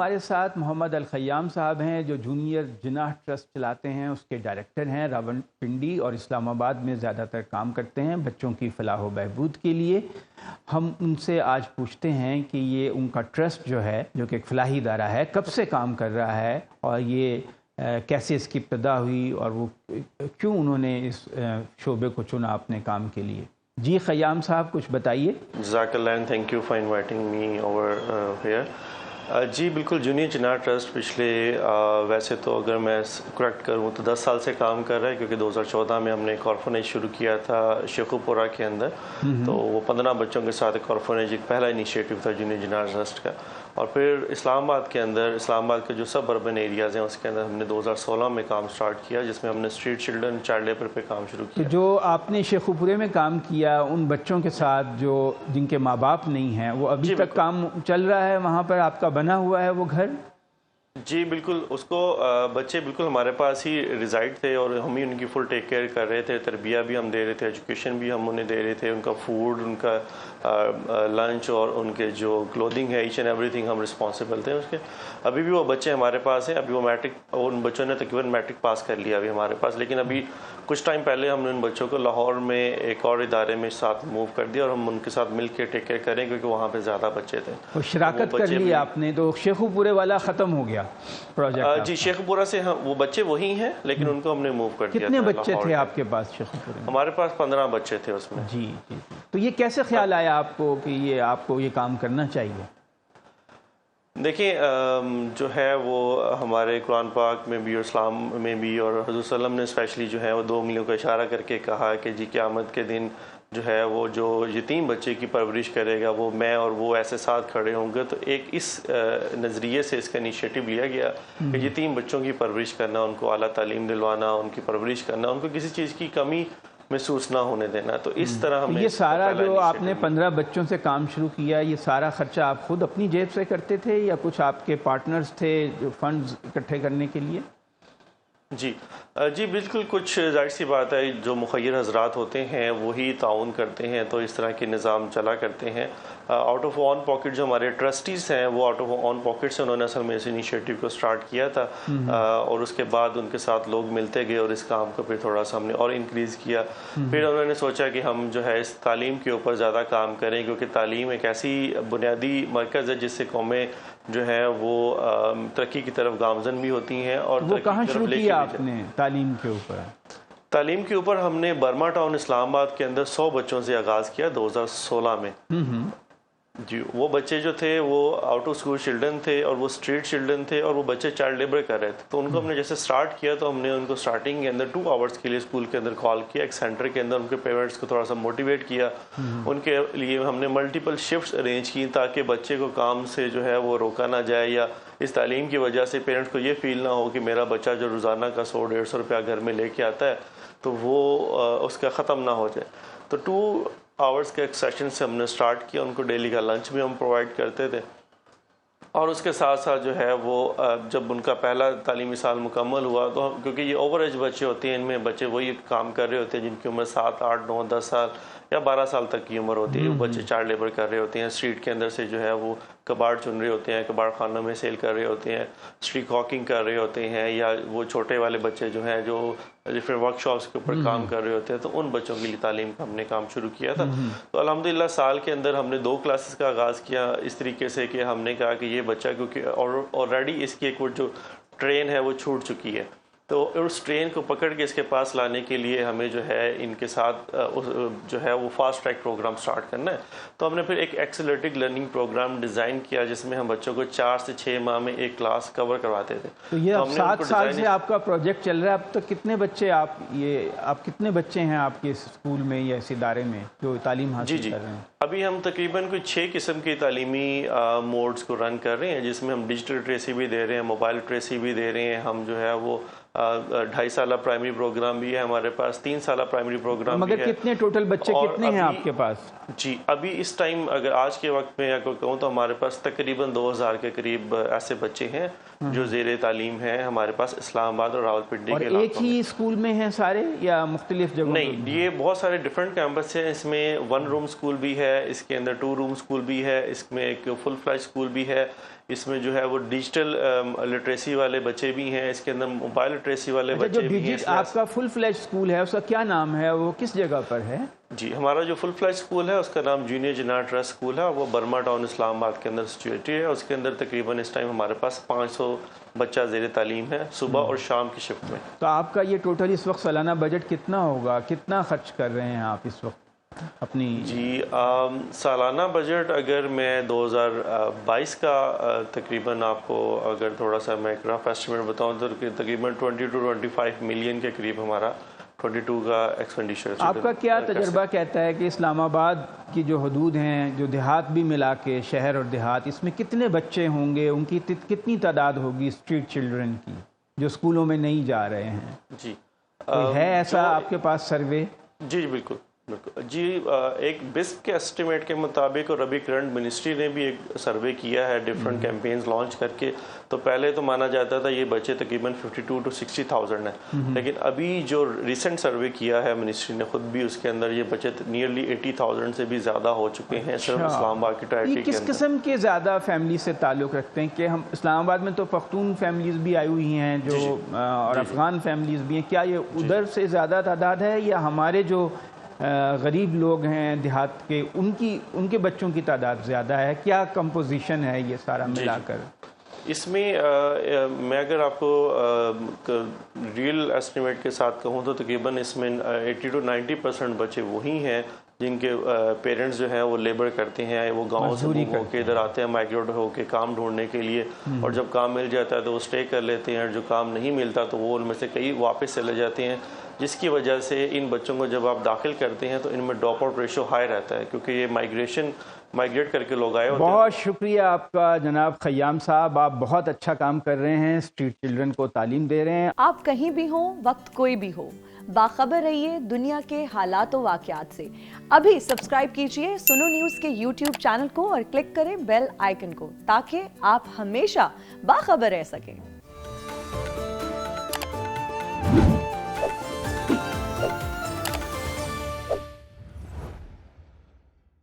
ہمارے ساتھ محمد الخیام صاحب ہیں جو جونیئر جناح ٹرسٹ چلاتے ہیں، اس کے ڈائریکٹر ہیں، راولپنڈی اور اسلام آباد میں زیادہ تر کام کرتے ہیں بچوں کی فلاح و بہبود کے لیے۔ ہم ان سے آج پوچھتے ہیں کہ یہ ان کا ٹرسٹ جو ہے، جو کہ ایک فلاحی ادارہ ہے، کب سے کام کر رہا ہے اور یہ کیسے اس کی ابتدا ہوئی اور وہ کیوں انہوں نے اس شعبے کو چنا اپنے کام کے لیے۔ جی خیام صاحب کچھ بتائیے۔ جزاک اللہ and thank you for inviting me over here. جی بالکل، جونیئر جناح ٹرسٹ پچھلے ویسے تو اگر میں کریکٹ کروں تو 10 سال سے کام کر رہا ہے، کیونکہ 2014 میں ہم نے ایک آرفنیج شروع کیا تھا شیخو پورہ کے اندر، تو وہ 15 بچوں کے ساتھ ایک آرفنیج، ایک پہلا انیشیٹو تھا جونیئر جناح ٹرسٹ کا۔ اور پھر اسلام آباد کے اندر، اسلام آباد کے جو سب اربن ایریاز ہیں اس کے اندر ہم نے 2016 میں کام سٹارٹ کیا، جس میں ہم نے اسٹریٹ چلڈرن چائلڈ لیبر پہ کام شروع کیا۔ جو آپ نے شیخو پورے میں کام کیا ان بچوں کے ساتھ جو جن کے ماں باپ نہیں ہیں، وہ ابھی تک کام چل رہا ہے وہاں پر؟ آپ کا بنا ہوا ہے وہ گھر؟ جی بالکل، اس کو بچے بالکل ہمارے پاس ہی ریزائڈ تھے اور ہم ہی ان کی فل ٹیک کیئر کر رہے تھے، تربیہ بھی ہم دے رہے تھے، ایجوکیشن بھی ہم انہیں دے رہے تھے، ان کا فوڈ، ان کا لنچ اور ان کے جو کلودنگ ہے، ایچ اینڈ ایوری تھنگ ہم رسپانسبل تھے اس کے۔ ابھی بھی وہ بچے ہمارے پاس ہیں، ابھی وہ میٹرک، ان بچوں نے تقریباً میٹرک پاس کر لیا ابھی ہمارے پاس، لیکن ابھی کچھ ٹائم پہلے ہم نے ان بچوں کو لاہور میں ایک اور ادارے میں ساتھ موو کر دیا اور ہم ان کے ساتھ مل کے ٹیک کیئر کریں، کیونکہ وہاں پہ زیادہ بچے تھے۔ وہ شراکت کر لی آپ نے، تو شیخو پورے والا ختم ہو گیا پروجیکٹ؟ جی شیخو پورہ سے وہ بچے وہی ہیں، لیکن ان کو ہم نے موو کر دیا۔ کتنے بچے تھے آپ کے پاس شیخو پورے میں؟ ہمارے پاس 15 بچے تھے اس میں۔ جی جی، تو یہ کیسے خیال آیا آپ کو کہ یہ آپ کو یہ کام کرنا چاہیے؟ دیکھیں، جو ہے وہ ہمارے قرآن پاک میں بھی اور اسلام میں بھی، اور حضور صلی اللہ علیہ وسلم نے اسپیشلی جو ہے وہ 2 انگلیوں کا اشارہ کر کے کہا کہ جی قیامت کے دن جو ہے وہ جو یتیم بچے کی پرورش کرے گا وہ میں اور وہ ایسے ساتھ کھڑے ہوں گے۔ تو ایک اس نظریے سے اس کا انیشیٹو لیا گیا کہ یتیم بچوں کی پرورش کرنا، ان کو اعلیٰ تعلیم دلوانا، ان کی پرورش کرنا، ان کو کسی چیز کی کمی محسوس نہ ہونے دینا۔ تو اس طرح ہم نے یہ سارا جو آپ نے 15 بچوں سے کام شروع کیا، یہ سارا خرچہ آپ خود اپنی جیب سے کرتے تھے یا کچھ آپ کے پارٹنرز تھے جو فنڈز اکٹھے کرنے کے لیے؟ جی بالکل، کچھ ظاہر سی بات ہے جو مخیر حضرات ہوتے ہیں وہی تعاون کرتے ہیں، تو اس طرح کے نظام چلا کرتے ہیں۔ آؤٹ آف آن پاکٹ جو ہمارے ٹرسٹیز ہیں وہ آؤٹ آف آن پاکٹ سے انہوں نے اصل میں اس انیشیٹو کو سٹارٹ کیا تھا، اور اس کے بعد ان کے ساتھ لوگ ملتے گئے اور اس کام کو پھر تھوڑا سا ہم نے اور انکریز کیا۔ پھر انہوں نے سوچا کہ ہم جو ہے اس تعلیم کے اوپر زیادہ کام کریں، کیونکہ تعلیم ایک ایسی بنیادی مرکز ہے جس سے قومیں جو ہے وہ ترقی کی طرف گامزن بھی ہوتی ہیں۔ اور وہ کہاں شروع کیا آپ نے تعلیم کے اوپر؟ تعلیم کے اوپر ہم نے برما ٹاؤن اسلام آباد کے اندر 100 بچوں سے آغاز کیا 2016 میں۔ جی وہ بچے جو تھے وہ آؤٹ آف اسکول چلڈرن تھے اور وہ اسٹریٹ چلڈرن تھے، اور وہ بچے چائلڈ لیبر کر رہے تھے۔ تو ان کو ہم نے جیسے سٹارٹ کیا تو ہم نے ان کو سٹارٹنگ کے اندر 2 آورس کے لیے اسکول کے اندر کال کیا، ایک سینٹر کے اندر ان کے پیرنٹس کو تھوڑا سا موٹیویٹ کیا، ان کے لیے ہم نے ملٹیپل شفٹس ارینج کی تاکہ بچے کو کام سے جو ہے وہ روکا نہ جائے، یا اس تعلیم کی وجہ سے پیرنٹس کو یہ فیل نہ ہو کہ میرا بچہ جو روزانہ کا 100-150 روپیہ گھر میں لے کے آتا ہے تو وہ اس کا ختم نہ ہو جائے۔ تو 2 آورس کے ایک سیشن سے ہم نے سٹارٹ کیا، ان کو ڈیلی کا لنچ بھی ہم پرووائڈ کرتے تھے، اور اس کے ساتھ ساتھ جو ہے وہ جب ان کا پہلا تعلیمی سال مکمل ہوا تو کیونکہ یہ اوور ایج بچے ہوتے ہیں، ان میں بچے وہی کام کر رہے ہوتے ہیں جن کی عمر 7، 8، 9، 10 سال یا 12 سال تک کی عمر ہوتی ہے، وہ بچے چائلڈ لیبر کر رہے ہوتے ہیں، اسٹریٹ کے اندر سے جو ہے وہ کباڑ چن رہے ہوتے ہیں، کباڑ خانوں میں سیل کر رہے ہوتے ہیں، اسٹریٹ ہاکنگ کر رہے ہوتے ہیں، یا وہ چھوٹے والے بچے جو ہیں جو ڈفرینٹ ورک شاپس کے اوپر کام کر رہے ہوتے ہیں۔ تو ان بچوں کے لیے تعلیم کا ہم نے کام شروع کیا تھا۔ تو الحمدللہ سال کے اندر ہم نے 2 کلاسز کا آغاز کیا اس طریقے سے کہ ہم نے کہا کہ یہ بچہ کیونکہ آلریڈی اس کی ایک وہ جو ٹرین ہے وہ چھوٹ چکی ہے، تو اس ٹرین کو پکڑ کے اس کے پاس لانے کے لیے ہمیں جو ہے ان کے ساتھ جو ہے وہ فاسٹ ٹریک پروگرام سٹارٹ کرنا ہے۔ تو ہم نے پھر ایک ایکسلریٹڈ لرننگ پروگرام ڈیزائن کیا جس میں ہم بچوں کو 4 سے 6 ماہ میں ایک کلاس کور کرواتے تھے۔ تو یہ اب 7 سال سے آپ کا پروجیکٹ چل رہا ہے، اب تک کتنے بچے آپ کتنے بچے ہیں آپ کے اسکول میں یا اس ادارے میں جو تعلیم حاصل کر رہے ہیں؟ ابھی ہم تقریباً کوئی 6 قسم کی تعلیمی موڈز کو رن کر رہے ہیں، جس میں ہم ڈیجیٹل لٹریسی بھی دے رہے ہیں، موبائل لٹریسی بھی دے رہے ہیں، ہم جو ہے وہ 2.5 سالہ پرائمری پروگرام بھی ہے ہمارے پاس، 3 سالہ پرائمری پروگرام بھی ہے۔ مگر کتنے ٹوٹل بچے کتنے ہیں آپ کے پاس؟ جی ابھی اس ٹائم اگر آج کے وقت میں اگر کہوں تو ہمارے پاس تقریباً 2000 کے قریب ایسے بچے ہیں جو زیر تعلیم ہیں ہمارے پاس اسلام آباد اور راولپنڈی کے علاقوں میں۔ ایک ہی اسکول میں ہیں سارے یا مختلف جگہوں؟ نہیں، یہ بہت سارے ڈفرینٹ کیمپس ہیں، اس میں 1 روم اسکول بھی ہے، ہے, اس کے اندر 2 روم اسکول بھی ہے, اس میں ایک فل فلیج اسکول بھی ہے, اس میں جو ہے وہ ڈیجیٹل لٹریسی والے بچے بھی ہیں, اس کے اندر موبائل لٹریسی والے بچے بھی ہیں. آپ کا فل فلیج اسکول ہے اس کا کیا نام ہے, وہ کس جگہ پر ہے؟ جی, ہمارا جو فل فلیج اسکول ہے اس کا نام جونیئر جناح ٹرسٹ اسکول ہے, وہ برما ٹاؤن اسلام آباد کے اندر سچویٹڈ ہے. اس کے اندر تقریباً اس ٹائم ہمارے پاس 500 بچہ زیر تعلیم ہے صبح اور شام کی شفٹ میں. تو آپ کا یہ ٹوٹل اس وقت سالانہ بجٹ کتنا ہوگا, کتنا خرچ کر رہے ہیں آپ اس وقت اپنی؟ جی, سالانہ بجٹ اگر میں 2022 کا تقریباً آپ کو اگر تھوڑا سا میں ایک رف ایسٹیمیٹ بتاؤں تو تقریباً 20 to 25 ملین کے قریب ہمارا 22 کا ایکسپینڈیچر. آپ کا کیا تجربہ کہتا ہے کہ اسلام آباد کی جو حدود ہیں, جو دیہات بھی ملا کے شہر اور دیہات, اس میں کتنے بچے ہوں گے, ان کی کتنی تعداد ہوگی اسٹریٹ چلڈرن کی جو اسکولوں میں نہیں جا رہے ہیں؟ جی, ہے ایسا آپ کے پاس سروے؟ جی بالکل بالکل. جی, ایک بسپ کے اسٹیمیٹ کے مطابق, اور ابھی کرنٹ منسٹری نے بھی ایک سروے کیا ہے ڈفرینٹ کیمپینز لانچ کر کے, تو پہلے تو مانا جاتا تھا یہ بچے تقریباً 52 to 60,000 ہیں, لیکن ابھی جو ریسنٹ سروے کیا ہے منسٹری نے خود بھی, اس کے اندر یہ بچے نیئرلی 80,000 سے بھی زیادہ ہو چکے ہیں صرف اسلام آباد کی ٹیریٹری کے کس اندر. قسم کے زیادہ فیملی سے تعلق رکھتے ہیں کہ ہم اسلام آباد میں تو پختون فیملیز بھی آئی ہوئی ہیں جو اور افغان فیملیز بھی ہیں, کیا یہ ادھر سے زیادہ تعداد ہے یا ہمارے جو غریب لوگ ہیں دیہات کے ان کے بچوں کی تعداد زیادہ ہے, کیا کمپوزیشن ہے یہ سارا ملا کر؟ اس میں میں اگر آپ کو ریئل ایسٹیمیٹ کے ساتھ کہوں تو تقریباً اس میں 80 to 90% بچے وہی ہیں جن کے پیرنٹس جو ہیں وہ لیبر کرتے ہیں, وہ گاؤں سے ہو کے ادھر آتے ہیں مائگریٹ ہو کے کام ڈھونڈنے کے لیے, اور جب کام مل جاتا ہے تو وہ اسٹے کر لیتے ہیں, اور جو کام نہیں ملتا تو وہ ان میں سے کئی واپس چلے جاتے ہیں, جس کی وجہ سے ان بچوں کو جب آپ داخل کرتے ہیں تو ان میں ڈراپ آؤٹ ریشو ہائی رہتا ہے, کیونکہ یہ مائگریٹ کر کے لوگ آئے ہوتے ہیں. بہت شکریہ آپ کا جناب خیام صاحب, آپ بہت اچھا کام کر رہے ہیں, اسٹریٹ چلڈرن کو تعلیم دے رہے ہیں. آپ کہیں بھی ہوں, وقت کوئی بھی ہو, باخبر رہیے دنیا کے حالات و واقعات سے. ابھی سبسکرائب کیجئے سنو نیوز کے یوٹیوب چینل کو اور کلک کریں بیل آئیکن کو, تاکہ آپ ہمیشہ باخبر رہ سکیں.